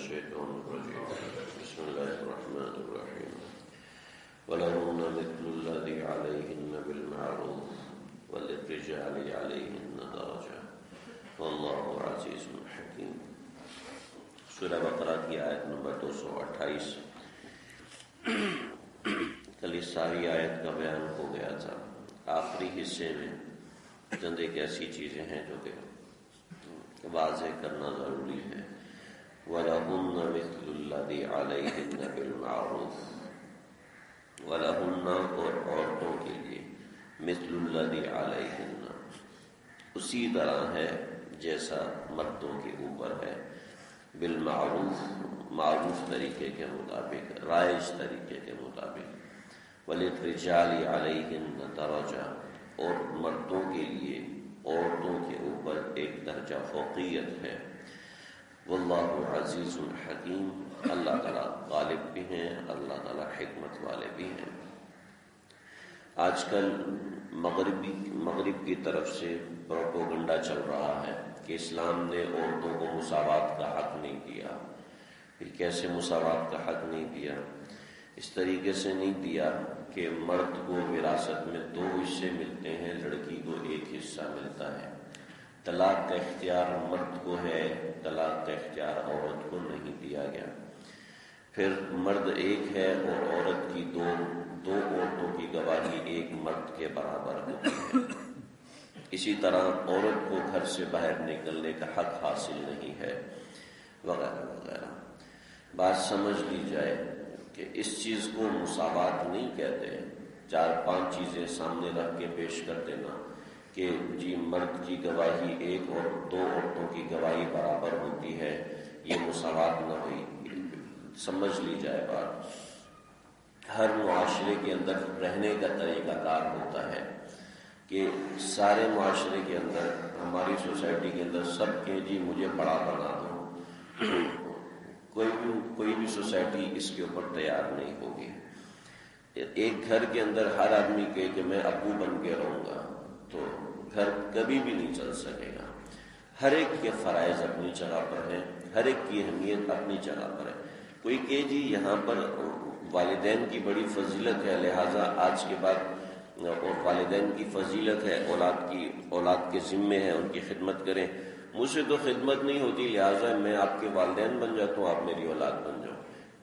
الشيطان الرجيم بسم الله الرحمن الرحيم ولهن مثل الذي عليهن بالمعروف وللرجال عليهن درجة والله عزيز حكيم. سورہ بقرہ کی آیت نمبر 228. کل اس ساری آیت کا بیان ہو گیا تھا. آخری حصے میں چند ایک ایسی چیزیں ہیں جو کہ واضح کرنا ضروری ہے. وَلَهُنَّ مِثْلُ الَّذِي عَلَيْهِنَّ بِالْمَعْرُوفِ. وَلَهُنَّ اور عورتوں کے لیے مثل الذی علیہن اسی طرح ہے جیسا مردوں کے اوپر ہے. بالمعروف معروف طریقے کے مطابق، رائج طریقے کے مطابق. وَلِلرِّجَالِ عَلَيْهِنَّ دَرَجَةٌ اور مردوں کے لیے عورتوں کے اوپر ایک درجہ فوقیت ہے. واللہ عزیز حکیم. اللہ تعالیٰ غالب بھی ہیں، اللہ تعالیٰ حکمت والے بھی ہیں. آج کل مغرب کی طرف سے پروپیگنڈا چل رہا ہے کہ اسلام نے عورتوں کو مساوات کا حق نہیں دیا. پھر کیسے مساوات کا حق نہیں دیا؟ اس طریقے سے نہیں دیا کہ مرد کو وراثت میں 2 حصے ملتے ہیں، لڑکی کو 1 حصہ ملتا ہے. طلاق کا اختیار مرد کو ہے، طلاق کا اختیار عورت کو نہیں دیا گیا. پھر مرد 1 ہے اور عورت کی دو عورتوں کی گواہی 1 مرد کے برابر ہوتی ہے. اسی طرح عورت کو گھر سے باہر نکلنے کا حق حاصل نہیں ہے، وغیرہ وغیرہ. بات سمجھ لی جائے کہ اس چیز کو مساوات نہیں کہتے. 4-5 چیزیں سامنے رکھ کے پیش کر دینا کہ جی مرد کی گواہی 1 اور 2 عورتوں کی گواہی برابر ہوتی ہے، یہ مساوات نہ ہوئی. سمجھ لی جائے بات. ہر معاشرے کے اندر رہنے کا طریقہ کار ہوتا ہے کہ سارے معاشرے کے اندر، ہماری سوسائٹی کے اندر سب کے جی مجھے بڑا بنا دو. کوئی بھی سوسائٹی اس کے اوپر تیار نہیں ہوگی. ایک گھر کے اندر ہر آدمی کہے کہ میں ابو بن کے رہوں گا تو گھر کبھی بھی نہیں چل سکے گا. ہر ایک کے فرائض اپنی جگہ پر ہیں، ہر ایک کی اہمیت اپنی جگہ پر ہے. کوئی کہ جی یہاں پر والدین کی بڑی فضیلت ہے، لہٰذا آج کے بعد اور والدین کی فضیلت ہے، اولاد کے ذمے ہے ان کی خدمت کریں. مجھ سے تو خدمت نہیں ہوتی، لہٰذا میں آپ کے والدین بن جاتا ہوں، آپ میری اولاد بن جاؤ.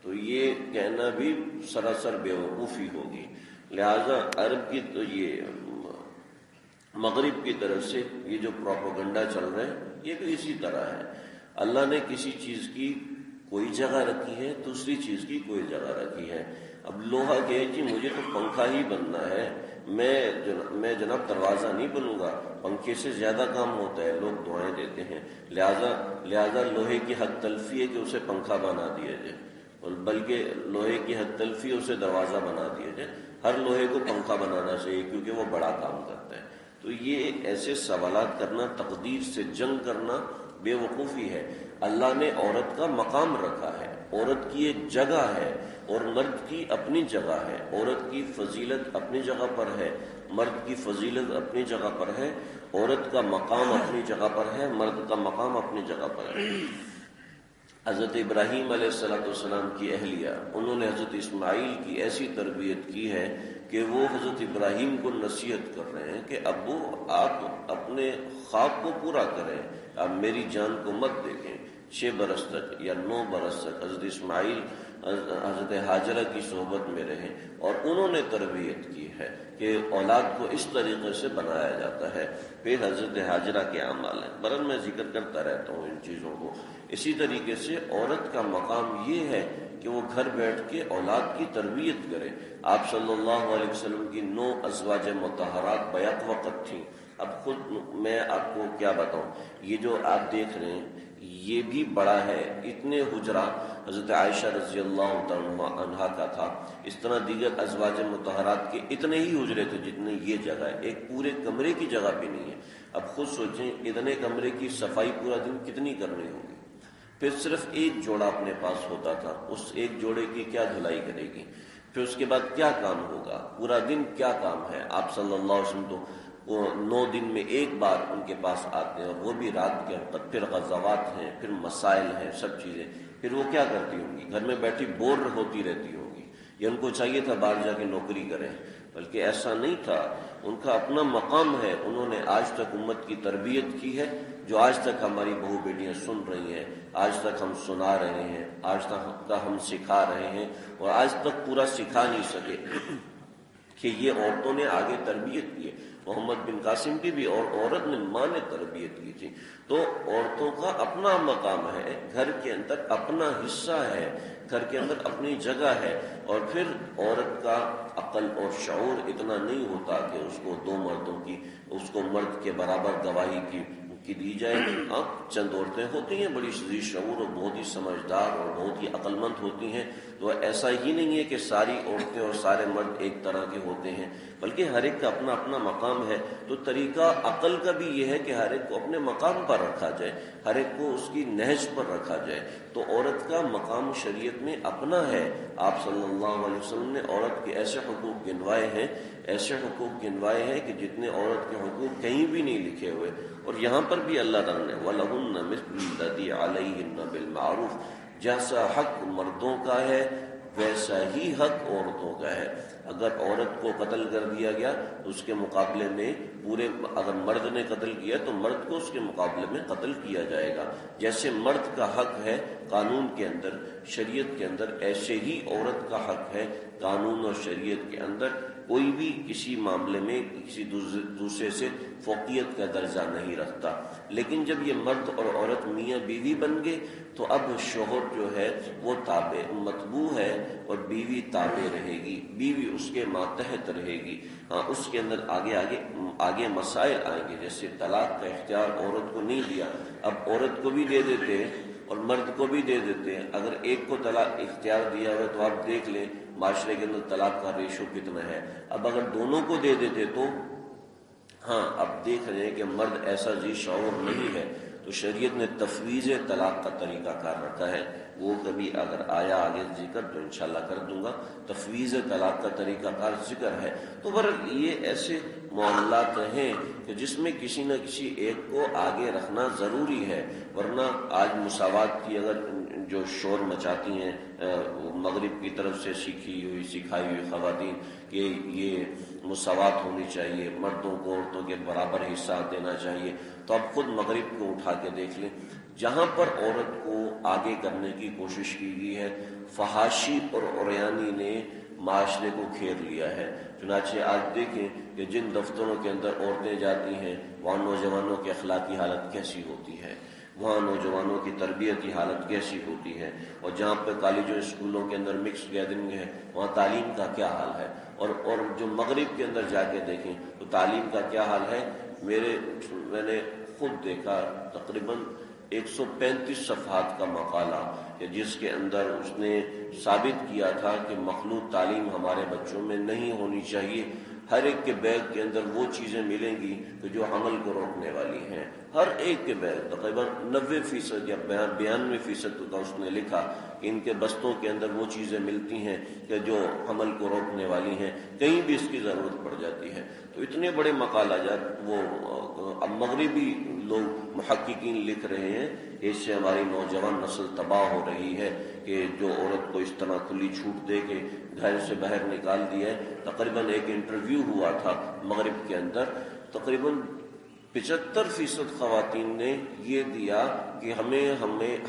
تو یہ کہنا بھی سراسر بیوقوفی ہوگی. لہٰذا عرب کی تو یہ مغرب کی طرف سے یہ جو پروپیگنڈا چل رہا ہے یہ بھی اسی طرح ہے. اللہ نے کسی چیز کی کوئی جگہ رکھی ہے، دوسری چیز کی کوئی جگہ رکھی ہے. اب لوہا کہے کہ مجھے تو پنکھا ہی بننا ہے، میں جناب دروازہ نہیں بنوں گا، پنکھے سے زیادہ کام ہوتا ہے، لوگ دعائیں دیتے ہیں. لہذا لوہے کی حق تلفی ہے کہ اسے پنکھا بنا دیا جائے، بلکہ لوہے کی حق تلفی اسے دروازہ بنا دیا جائے. ہر لوہے کو پنکھا بنانا چاہیے کیونکہ وہ بڑا کام کرتا ہے. تو یہ ایسے سوالات کرنا، تقدیر سے جنگ کرنا بے وقوفی ہے. اللہ نے عورت کا مقام رکھا ہے، عورت کی ایک جگہ ہے اور مرد کی اپنی جگہ ہے. عورت کی فضیلت اپنی جگہ پر ہے، مرد کی فضیلت اپنی جگہ پر ہے. عورت کا مقام اپنی جگہ پر ہے، مرد کا مقام اپنی جگہ پر ہے. حضرت ابراہیم علیہ السلام کی اہلیہ، انہوں نے حضرت اسماعیل کی ایسی تربیت کی ہے کہ وہ حضرت ابراہیم کو نصیحت کر رہے ہیں کہ ابو آپ اپنے خواب کو پورا کریں، آپ میری جان کو مت دیکھیں. 6 برس تک یا 9 برس تک حضرت اسماعیل حضرت ہاجرہ کی صحبت میں رہے اور انہوں نے تربیت کی ہے کہ اولاد کو اس طریقے سے بنایا جاتا ہے. پھر حضرت ہاجرہ کے اعمال ہیں، برن میں ذکر کرتا رہتا ہوں ان چیزوں کو. اسی طریقے سے عورت کا مقام یہ ہے کہ وہ گھر بیٹھ کے اولاد کی تربیت کرے. آپ صلی اللہ علیہ وسلم کی 9 ازواج مطہرات بیک وقت تھیں. اب خود میں آپ کو کیا بتاؤں، یہ جو آپ دیکھ رہے ہیں یہ بھی بڑا ہے. اتنے حجرہ حضرت عائشہ رضی اللہ عنہا کا تھا، اس طرح دیگر ازواج مطہرات کے اتنے ہی حجرے تھے جتنے یہ جگہ ہے. ایک پورے کمرے کی جگہ بھی نہیں ہے. اب خود سوچیں اتنے کمرے کی صفائی پورا دن کتنی کرنی ہوگی. پھر صرف ایک جوڑا اپنے پاس ہوتا تھا، اس ایک جوڑے کی کیا دھلائی کرے گی. پھر اس کے بعد کیا کام ہوگا، پورا دن کیا کام ہے. آپ صلی اللہ علیہ وسلم تو وہ 9 دن میں ایک بار ان کے پاس آتے ہیں، اور وہ بھی رات کے وقت، پھر غزوات ہیں، پھر مسائل ہیں، سب چیزیں، پھر وہ کیا کرتی ہوں گی؟ گھر میں بیٹھی بور ہوتی رہتی ہوں گی، یا ان کو چاہیے تھا باہر جا کے نوکری کریں؟ بلکہ ایسا نہیں تھا، ان کا اپنا مقام ہے، انہوں نے آج تک امت کی تربیت کی ہے، جو آج تک ہماری بہو بیٹیاں سن رہی ہیں، آج تک ہم سنا رہے ہیں، آج تک ہم سکھا رہے ہیں، اور آج تک پورا سکھا نہیں سکے کہ یہ عورتوں نے آگے تربیت کی ہے۔ محمد بن قاسم کی بھی اور عورت نے، ماں نے تربیت کی تھی۔ تو عورتوں کا اپنا مقام ہے، گھر کے اندر اپنا حصہ ہے، گھر کے اندر اپنی جگہ ہے، اور پھر عورت کا عقل اور شعور اتنا نہیں ہوتا کہ اس کو 2 مردوں کی، اس کو مرد کے برابر گواہی کی دی جائے۔ ہاں، چند عورتیں ہوتی ہیں بڑی ذی شعور اور بہت ہی سمجھدار اور بہت ہی عقل مند ہوتی ہیں، تو ایسا ہی نہیں ہے کہ ساری عورتیں اور سارے مرد ایک طرح کے ہوتے ہیں، بلکہ ہر ایک کا اپنا اپنا مقام ہے۔ تو طریقہ عقل کا بھی یہ ہے کہ ہر ایک کو اپنے مقام پر رکھا جائے، ہر ایک کو اس کی نہج پر رکھا جائے۔ تو عورت کا مقام شریعت میں اپنا ہے۔ آپ صلی اللہ علیہ وسلم نے عورت کے ایسے حقوق گنوائے ہیں، ایسے حقوق گنوائے ہیں کہ جتنے عورت کے حقوق کہیں بھی نہیں لکھے ہوئے، اور یہاں پر بھی اللہ تعالیٰ نے وَلَهُنَّ مِثْلُ الَّذِي عَلَيْهِنَّ بِالْمَعْرُوفِ، جیسا حق مردوں کا ہے ویسا ہی حق عورتوں کا ہے۔ اگر عورت کو قتل کر دیا گیا تو اس کے مقابلے میں اگر مرد نے قتل کیا تو مرد کو اس کے مقابلے میں قتل کیا جائے گا۔ جیسے مرد کا حق ہے قانون کے اندر، شریعت کے اندر، ایسے ہی عورت کا حق ہے قانون اور شریعت کے اندر۔ کوئی بھی کسی معاملے میں کسی دوسرے سے فوقیت کا درجہ نہیں رکھتا۔ لیکن جب یہ مرد اور عورت میاں بیوی بن گئے تو اب شوہر جو ہے وہ تابع متبوع ہے، اور بیوی تابع رہے گی، بیوی اس کے ماتحت رہے گی۔ ہاں، اس کے اندر آگے مسائل آئیں گے، جیسے طلاق کا اختیار عورت کو نہیں دیا، اب عورت کو بھی دے دیتے ہیں اور مرد کو بھی دے دیتے ہیں۔ اگر ایک کو طلاق اختیار دیا ہوا تو آپ دیکھ لیں معاشرے کے اندر طلاق کا ریشو کتنا ہے۔ اب اگر دونوں کو دے دیتے تو ہاں، اب دیکھ رہے ہیں کہ مرد ایسا ذی شعور نہیں ہے، تو شریعت نے تفویض طلاق کا طریقہ کار رکھا ہے۔ وہ کبھی اگر آیا آگے ذکر تو انشاءاللہ کر دوں گا۔ تفویض طلاق کا طریقہ کار ذکر ہے۔ تو یہ ایسے معاملات ہیں کہ جس میں کسی نہ کسی ایک کو آگے رکھنا ضروری ہے، ورنہ آج مساوات کی اگر جو شور مچاتی ہیں مغرب کی طرف سے سکھائی ہوئی خواتین کہ یہ مساوات ہونی چاہیے، مردوں کو عورتوں کے برابر حصہ دینا چاہیے، تو اب خود مغرب کو اٹھا کے دیکھ لیں، جہاں پر عورت کو آگے کرنے کی کوشش کی گئی ہے، فحاشی اور عریانی نے معاشرے کو گھیر لیا ہے۔ چنانچہ آج دیکھیں کہ جن دفتروں کے اندر عورتیں جاتی ہیں وہاں نوجوانوں کی اخلاقی حالت کیسی ہوتی ہے، وہاں نوجوانوں کی تربیتی حالت کیسی ہوتی ہے، اور جہاں پہ کالجوں اسکولوں کے اندر مکس گیدرنگ ہے وہاں تعلیم کا کیا حال ہے، اور جو مغرب کے اندر جا کے دیکھیں تو تعلیم کا کیا حال ہے۔ میں نے خود دیکھا تقریباً 135 صفحات کا مقالہ کہ جس کے اندر اس نے ثابت کیا تھا کہ مخلوط تعلیم ہمارے بچوں میں نہیں ہونی چاہیے۔ ہر ایک کے بیگ کے اندر وہ چیزیں ملیں گی کہ جو حمل کو روکنے والی ہیں، ہر ایک کے بیگ تقریباً 90% یا 92% کا اس نے لکھا کہ ان کے بستوں کے اندر وہ چیزیں ملتی ہیں کہ جو حمل کو روکنے والی ہیں، کہیں بھی اس کی ضرورت پڑ جاتی ہے۔ تو اتنے بڑے مقالہ جات وہ اب مغربی لوگ محققین لکھ رہے ہیں، اس سے ہماری نوجوان نسل تباہ ہو رہی ہے کہ جو عورت کو اس طرح کھلی چھوٹ دے کے گھر سے باہر نکال دیا ہے۔ تقریباً ایک انٹرویو ہوا تھا مغرب کے اندر، تقریباً 75% خواتین نے یہ دیا کہ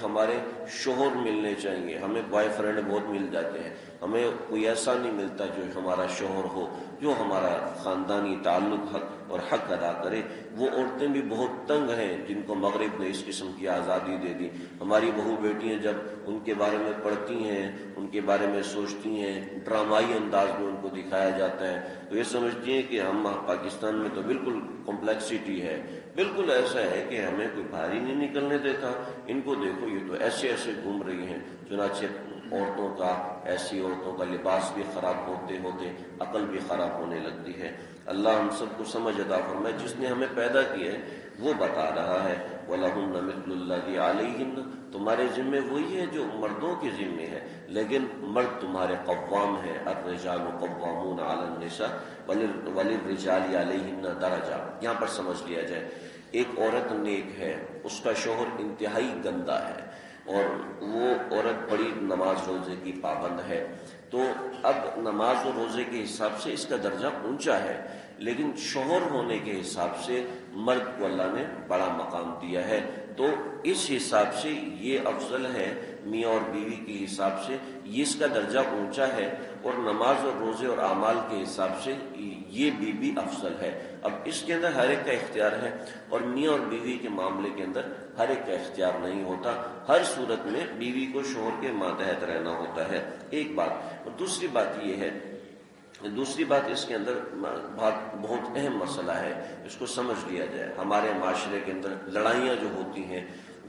ہمارے شوہر ملنے چاہیے، ہمیں بوائے فرینڈ بہت مل جاتے ہیں، ہمیں کوئی ایسا نہیں ملتا جو ہمارا شوہر ہو، جو ہمارا خاندانی تعلق اور حق ادا کرے۔ وہ عورتیں بھی بہت تنگ ہیں جن کو مغرب نے اس قسم کی آزادی دے دی۔ ہماری بہو بیٹیاں جب ان کے بارے میں پڑھتی ہیں، ان کے بارے میں سوچتی ہیں، ڈرامائی انداز میں ان کو دکھایا جاتا ہے تو یہ سمجھتی ہیں کہ ہم پاکستان میں تو بالکل کمپلیکسٹی ہے، بالکل ایسا ہے کہ ہمیں کوئی باہر ہی نہیں نکلنے دیتا، ان کو دیکھو یہ تو ایسے گھوم رہی ہیں۔ چنانچہ ایسی عورتوں کا لباس بھی خراب ہوتے ہوتے عقل بھی خراب ہونے لگتی ہے۔ اللہ ہم سب کو سمجھ عطا فرمائے۔ جس نے ہمیں پیدا کیا ہے وہ بتا رہا ہے وَلَهُنَّ مِثْلُ الَّذِي عَلَيْهِنَّ، تمہارے ذمے وہی ہے جو مردوں کے ذمے ہے، لیکن مرد تمہارے قوام ہے، الرجال قوامون علی النساء وَلِلرِّجَالِ عَلَيْهِنَّ دَرَجَةٌ۔ یہاں پر سمجھ لیا جائے، ایک عورت نیک ہے، اس کا شوہر انتہائی گندا ہے اور وہ عورت بڑی نماز روزے کی پابند ہے، تو اب نماز و روزے کے حساب سے اس کا درجہ اونچا ہے، لیکن شوہر ہونے کے حساب سے مرد کو اللہ نے بڑا مقام دیا ہے، تو اس حساب سے یہ افضل ہے، میاں اور بیوی کے حساب سے یہ اس کا درجہ اونچا ہے، اور نماز اور روزے اور اعمال کے حساب سے یہ بیوی افضل ہے۔ اب اس کے اندر ہر ایک کا اختیار ہے، اور میاں اور بیوی کے معاملے کے اندر ہر ایک کا اختیار نہیں ہوتا، ہر صورت میں بیوی کو شوہر کے ماتحت رہنا ہوتا ہے، ایک بات۔ اور دوسری بات یہ ہے، دوسری بات اس کے اندر بہت اہم مسئلہ ہے، اس کو سمجھ لیا جائے۔ ہمارے معاشرے کے اندر لڑائیاں جو ہوتی ہیں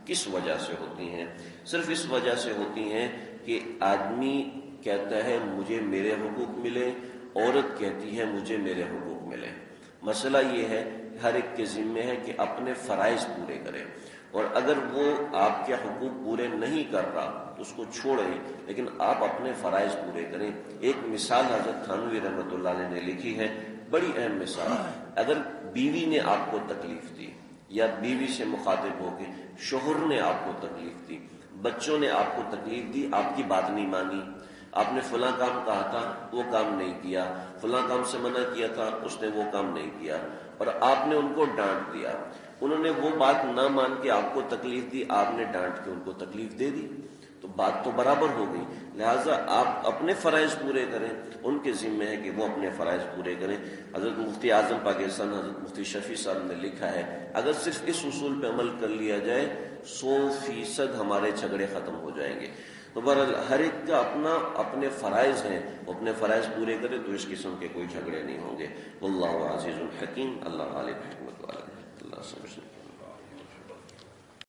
کس وجہ سے ہوتی ہیں؟ صرف اس وجہ سے ہوتی ہیں کہ آدمی کہتا ہے مجھے میرے حقوق ملے، عورت کہتی ہے مجھے میرے حقوق ملے۔ مسئلہ یہ ہے ہر ایک کے ذمے ہے کہ اپنے فرائض پورے کرے، اور اگر وہ آپ کے حقوق پورے نہیں کر رہا تو اس کو چھوڑیں، لیکن آپ اپنے فرائض پورے کریں۔ ایک مثال حضرت تھانوی رحمۃ اللہ علیہ نے لکھی ہے، بڑی اہم مثال۔ اگر بیوی نے آپ کو تکلیف دی، یا بیوی سے مخاطب ہو کے شوہر نے آپ کو تکلیف دی، بچوں نے آپ کو تکلیف دی، آپ کی بات نہیں مانی، آپ نے فلاں کام کہا تھا وہ کام نہیں کیا، فلاں کام سے منع کیا تھا اس نے وہ کام نہیں کیا، اور آپ نے ان کو ڈانٹ دیا، انہوں نے وہ بات نہ مان کے آپ کو تکلیف دی، آپ نے ڈانٹ کے ان کو تکلیف دے دی، تو بات تو برابر ہو گئی۔ لہٰذا آپ اپنے فرائض پورے کریں، ان کے ذمے ہے کہ وہ اپنے فرائض پورے کریں۔ حضرت مفتی اعظم پاکستان حضرت مفتی شفیع صاحب نے لکھا ہے، اگر صرف اس اصول پہ عمل کر لیا جائے 100% ہمارے جھگڑے ختم ہو جائیں گے۔ تو بہرحال ہر ایک کا اپنے فرائض ہیں، وہ اپنے فرائض پورے کرے تو اس قسم کے کوئی جھگڑے نہیں ہوں گے۔ واللہ عزیز الحکیم، اللہ غالب حکمت والا ہے، اللہ سمجھنے